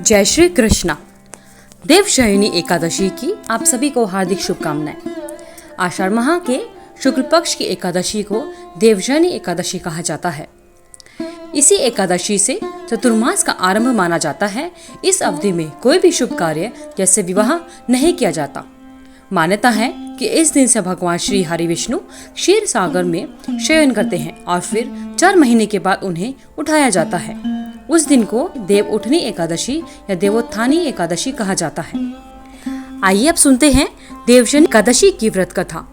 जय श्री कृष्णा। देवशयनी एकादशी की आप सभी को हार्दिक शुभकामनाएं। आषाढ़ माह के शुक्ल पक्ष की एकादशी को देवशयनी एकादशी कहा जाता है। इसी एकादशी से चतुर्मास का आरंभ माना जाता है। इस अवधि में कोई भी शुभ कार्य जैसे विवाह नहीं किया जाता। मान्यता है कि इस दिन से भगवान श्री हरि विष्णु क्षीर सागर में शयन करते हैं और फिर 4 महीने के बाद उन्हें उठाया जाता है। उस दिन को देव उठनी एकादशी या देवोत्थानी एकादशी कहा जाता है। आइए अब सुनते हैं देवशयनी एकादशी की व्रत कथा।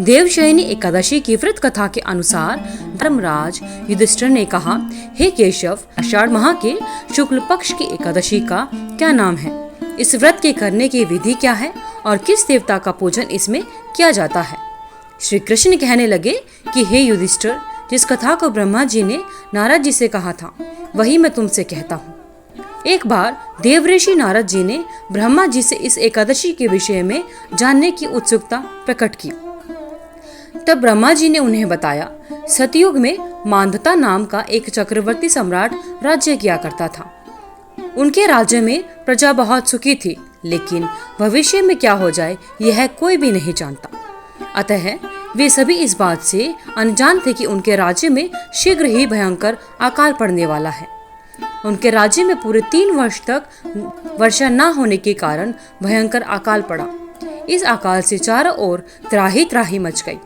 देवशयनी एकादशी की व्रत कथा के अनुसार धर्मराज युधिष्ठिर ने कहा, हे केशव, आषाढ़ माह के शुक्ल पक्ष की एकादशी का क्या नाम है? इस व्रत के करने की विधि क्या है और किस देवता का पूजन इसमें किया जाता है? श्री कृष्ण कहने लगे कि हे युधिष्ठिर, जिस कथा को ब्रह्मा जी ने नारद जी से कहा था वही मैं तुमसे कहता हूँ। एक बार देवऋषि नारद जी ने ब्रह्मा जी से इस एकादशी के विषय में जानने की उत्सुकता प्रकट की। तब ब्रह्मा जी ने उन्हें बताया, सतयुग में मांधाता नाम का एक चक्रवर्ती सम्राट राज्य किया करता था। उनके राज्य में प्रजा बहुत सुखी थी, लेकिन भविष्य में क्या हो जाए यह कोई भी नहीं जानता। अतः वे सभी इस बात से अनजान थे कि उनके राज्य में शीघ्र ही भयंकर अकाल पड़ने वाला है। उनके राज्य में पूरे 3 वर्ष तक वर्षा न होने के कारण भयंकर अकाल पड़ा। इस अकाल से चारों ओर त्राही त्राही मच गई।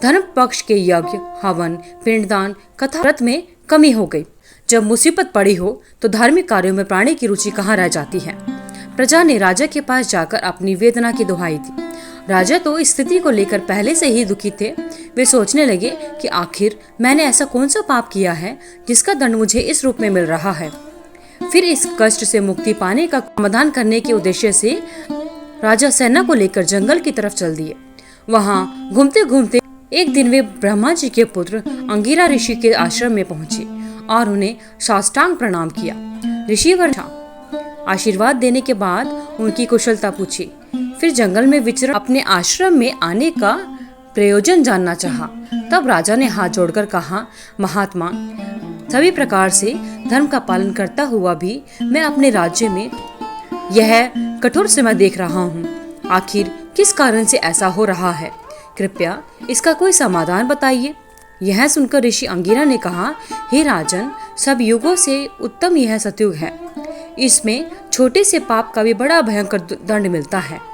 धर्म पक्ष के यज्ञ, हवन, पिंडदान, कथा व्रत में कमी हो गई। जब मुसीबत पड़ी हो तो धार्मिक कार्यों में प्राणी की रुचि कहाँ रह जाती है। प्रजा ने राजा के पास जाकर अपनी वेदना की दुहाई दी। राजा तो इस स्थिति को लेकर पहले से ही दुखी थे। वे सोचने लगे कि आखिर मैंने ऐसा कौन सा पाप किया है जिसका दंड मुझे इस रूप में मिल रहा है। फिर इस कष्ट से मुक्ति पाने का समाधान करने के उद्देश्य से राजा सेना को लेकर जंगल की तरफ चल दिए। वहाँ घूमते घूमते एक दिन वे ब्रह्मा जी के पुत्र अंगिरा ऋषि के आश्रम में पहुंचे और उन्हें साष्टांग प्रणाम किया। ऋषिवर आशीर्वाद देने के बाद उनकी कुशलता पूछी। फिर जंगल में विचरण अपने आश्रम में आने का प्रयोजन जानना चाहा। तब राजा ने हाथ जोड़कर कहा, महात्मा, सभी प्रकार से धर्म का पालन करता हुआ भी मैं अपने राज्य में यह कठोर समय देख रहा हूँ। आखिर किस कारण से ऐसा हो रहा है? कृपया इसका कोई समाधान बताइए। यह सुनकर ऋषि अंगिरा ने कहा, हे राजन, सब युगों से उत्तम यह सतयुग है। इसमें छोटे से पाप का भी बड़ा भयंकर दंड मिलता है।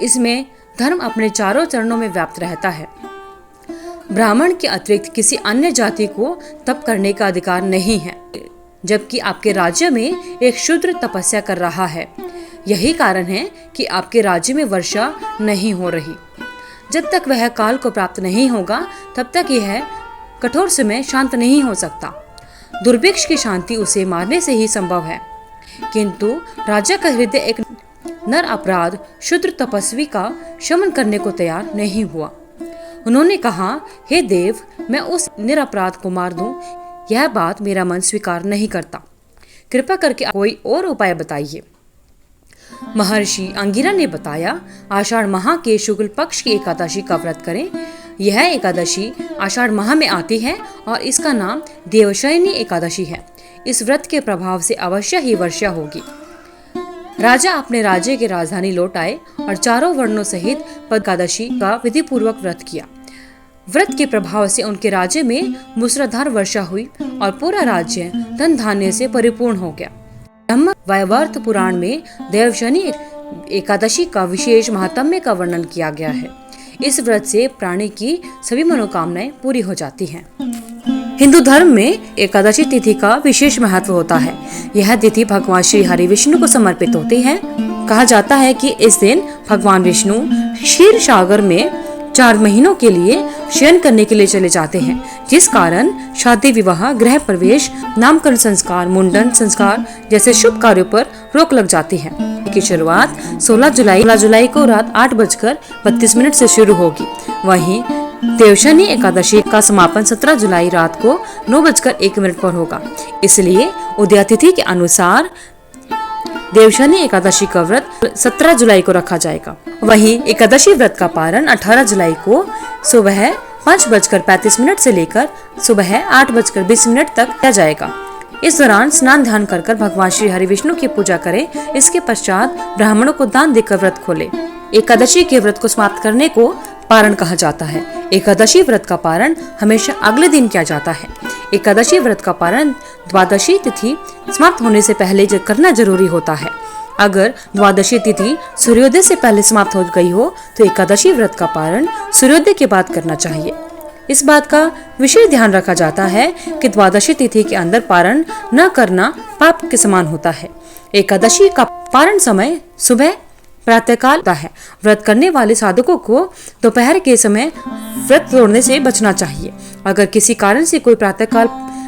इसमें धर्म अपने चारों चरणों में व्याप्त रहता है। ब्राह्मण के अतिरिक्त किसी अन्य जाति को तप करने का अधिकार नहीं है, जबकि आपके राज्य में एक शूद्र तपस्या कर रहा है। यही कारण है कि आपके राज्य में वर्षा नहीं हो रही। जब तक वह काल को प्राप्त नहीं होगा तब तक यह कठोर समय शांत नहीं हो सकता। दुर्भिक्ष की शांति उसे मारने से ही संभव है। किंतु राजा का हृदय एक नर अपराध शूद्र तपस्वी का शमन करने को तैयार नहीं हुआ। उन्होंने कहा, हे देव, मैं उस निरपराध को मार दूं, यह बात मेरा मन स्वीकार नहीं करता। कृपा करके कोई और उपाय बताइए। महर्षि अंगिरा ने बताया, आषाढ़ माह के शुक्ल पक्ष की एकादशी का व्रत करें। यह एकादशी आषाढ़ माह में आती है और इसका नाम देवशयनी एकादशी है। इस व्रत के प्रभाव से अवश्य ही वर्षा होगी। राजा अपने राज्य की राजधानी लौट आए और चारों वर्णों सहित एकादशी का विधि पूर्वक व्रत किया। व्रत के प्रभाव से उनके राज्य में मूसलाधार वर्षा हुई और पूरा राज्य धन धान्य से परिपूर्ण हो गया। ब्रह्म वैवर्त पुराण में देवशयनी एकादशी का विशेष महात्म्य का वर्णन किया गया है। इस व्रत से प्राणी की सभी मनोकामनाएं पूरी हो जाती हैं। हिंदू धर्म में एकादशी तिथि का विशेष महत्व होता है। यह तिथि भगवान श्री हरि विष्णु को समर्पित होती है। कहा जाता है कि इस दिन भगवान विष्णु क्षीर सागर में 4 महीनों के लिए शयन करने के लिए चले जाते हैं, जिस कारण शादी, विवाह, गृह प्रवेश, नामकरण संस्कार, मुंडन संस्कार जैसे शुभ कार्यों पर रोक लग जाती है। की शुरुआत 16 जुलाई को रात 8:32 से शुरू होगी। वहीं देवशयनी एकादशी का समापन 17 जुलाई रात को 9:01 पर होगा। इसलिए उदया तिथि के अनुसार देवशयनी एकादशी का व्रत 17 जुलाई को रखा जाएगा। वहीं एकादशी व्रत का पारण 18 जुलाई को सुबह 5:35 से लेकर सुबह 8:20 तक किया जाएगा। इस दौरान स्नान ध्यान कर भगवान श्री हरि विष्णु की पूजा करें। इसके पश्चात ब्राह्मणों को दान देकर व्रत खोले। एकादशी के व्रत को समाप्त करने को पारण कहा जाता है। एकादशी व्रत का पारण हमेशा अगले दिन किया जाता है। एकादशी व्रत का पारण द्वादशी तिथि समाप्त होने से पहले करना जरूरी होता है। अगर द्वादशी तिथि सूर्योदय से पहले समाप्त हो गई हो तो एकादशी व्रत का पारण सूर्योदय के बाद करना चाहिए। इस बात का विशेष ध्यान रखा जाता है कि द्वादशी तिथि के अंदर पारण न करना पाप के समान होता है। एकादशी का पारण समय सुबह प्रातःकाल होता है। व्रत करने वाले साधकों को दोपहर के समय व्रत तोड़ने से बचना चाहिए। अगर किसी कारण से कोई प्रातःकाल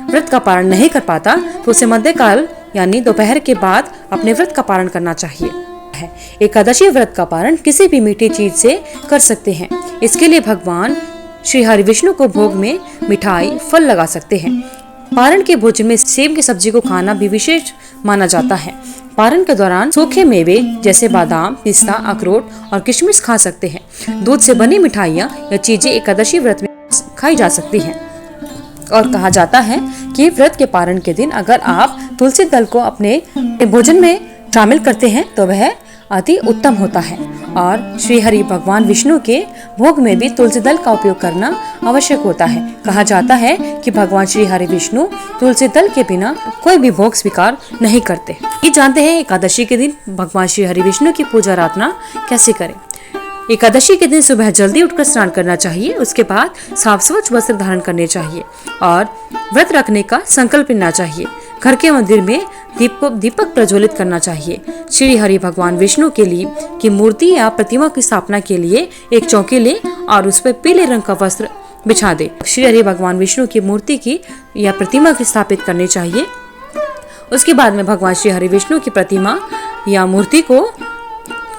व्रत का पारण नहीं कर पाता तो उसे मध्यकाल यानी दोपहर के बाद अपने व्रत का पारण करना चाहिए। एकादशी व्रत का पारण किसी भी मीठी चीज से कर सकते हैं। इसके लिए भगवान श्री हरि विष्णु को भोग में मिठाई फल लगा सकते हैं। पारण के भोजन में सेब की सब्जी को खाना भी विशेष माना जाता है। पारण के दौरान सूखे मेवे जैसे बादाम, पिस्ता, अखरोट और किशमिश खा सकते हैं। दूध से बनी मिठाइयाँ या चीजें एकादशी व्रत में खाई जा सकती हैं। और कहा जाता है कि व्रत के पारण के दिन अगर आप तुलसी दल को अपने भोजन में शामिल करते हैं तो वह अति उत्तम होता है। और श्री हरि भगवान विष्णु के भोग में भी तुलसी दल का उपयोग करना आवश्यक होता है। कहा जाता है कि भगवान श्री हरि विष्णु तुलसी दल के बिना कोई भी भोग स्वीकार नहीं करते। ये जानते हैं एकादशी के दिन भगवान श्री हरि विष्णु की पूजा आराधना कैसे करें। एकादशी के दिन सुबह जल्दी उठकर स्नान करना चाहिए। उसके बाद साफ स्वच्छ वस्त्र धारण करने चाहिए और व्रत रखने का संकल्प लेना चाहिए। घर के मंदिर में दीपक प्रज्वलित करना चाहिए। श्री हरि भगवान विष्णु के लिए की मूर्ति या प्रतिमा की स्थापना के लिए एक चौकी ले और उस पर पीले रंग का वस्त्र बिछा दे। श्री हरि भगवान विष्णु की मूर्ति की या प्रतिमा की स्थापित करनी चाहिए। उसके बाद में भगवान श्री हरि विष्णु की प्रतिमा या मूर्ति को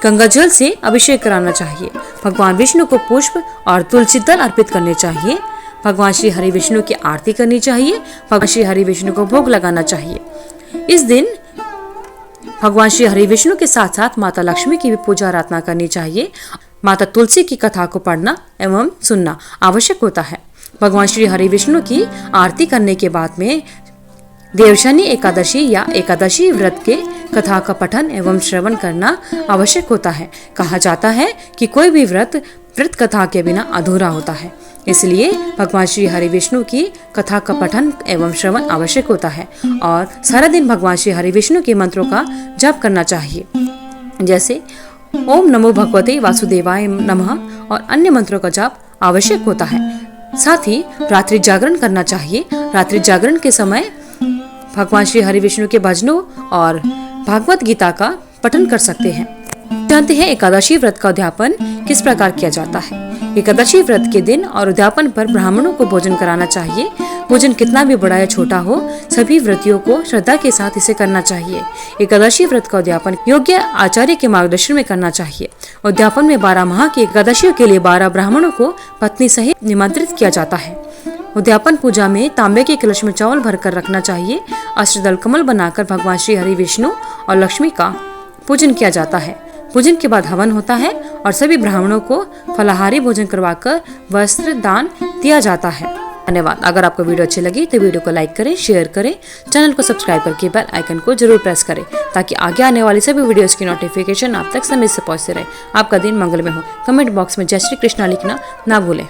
गंगा जल से अभिषेक कराना चाहिए। भगवान विष्णु को पुष्प और तुलसी दल अर्पित करने चाहिए। भगवान श्री हरि विष्णु की आरती करनी चाहिए। भगवान श्री हरि विष्णु को भोग लगाना चाहिए। इस दिन भगवान श्री हरि विष्णु के साथ साथ माता लक्ष्मी की भी पूजा आराधना करनी चाहिए। माता तुलसी की कथा को पढ़ना एवं सुनना आवश्यक होता है। भगवान श्री हरि विष्णु की आरती करने के बाद में देवशनि एकादशी या एकादशी व्रत के कथा का पठन एवं श्रवण करना आवश्यक होता है। कहा जाता है कि कोई भी व्रत कथा के बिना अधूरा होता है। इसलिए भगवान श्री हरि विष्णु की कथा का पठन एवं श्रवण आवश्यक होता है और सारा दिन भगवान श्री हरि विष्णु के मंत्रों का जप करना चाहिए, जैसे ओम नमो भगवते वासुदेवाय नमः और अन्य मंत्रों का जप आवश्यक होता है। साथ ही रात्रि जागरण करना चाहिए। रात्रि जागरण के समय भगवान श्री हरि विष्णु के भजनों और भागवत गीता का पठन कर सकते हैं। जानते हैं एकादशी व्रत का उद्यापन किस प्रकार किया जाता है। एकादशी व्रत के दिन और उद्यापन पर ब्राह्मणों को भोजन कराना चाहिए। भोजन कितना भी बड़ा या छोटा हो, सभी व्रतियों को श्रद्धा के साथ इसे करना चाहिए। एकादशी व्रत का उद्यापन योग्य आचार्य के मार्गदर्शन में करना चाहिए। उद्यापन में 12 माह की एकादशियों के लिए 12 ब्राह्मणों को पत्नी सहित निमंत्रित किया जाता है। उद्यापन पूजा में तांबे के कलश में चावल भरकर रखना चाहिए। अष्टदल कमल बनाकर भगवान श्री हरि विष्णु और लक्ष्मी का पूजन किया जाता है। पूजन के बाद हवन होता है और सभी ब्राह्मणों को फलाहारी भोजन करवाकर वस्त्र दान दिया जाता है। धन्यवाद। अगर आपको वीडियो अच्छी लगी तो वीडियो को लाइक करें, शेयर करें, चैनल को सब्सक्राइब करके बेल आइकन को जरूर प्रेस करें ताकि आगे आने वाली सभी वीडियोस की नोटिफिकेशन आप तक समय से पहुंचते रहे। आपका दिन मंगलमय हो। कमेंट बॉक्स में जय श्री कृष्णा लिखना ना भूलें।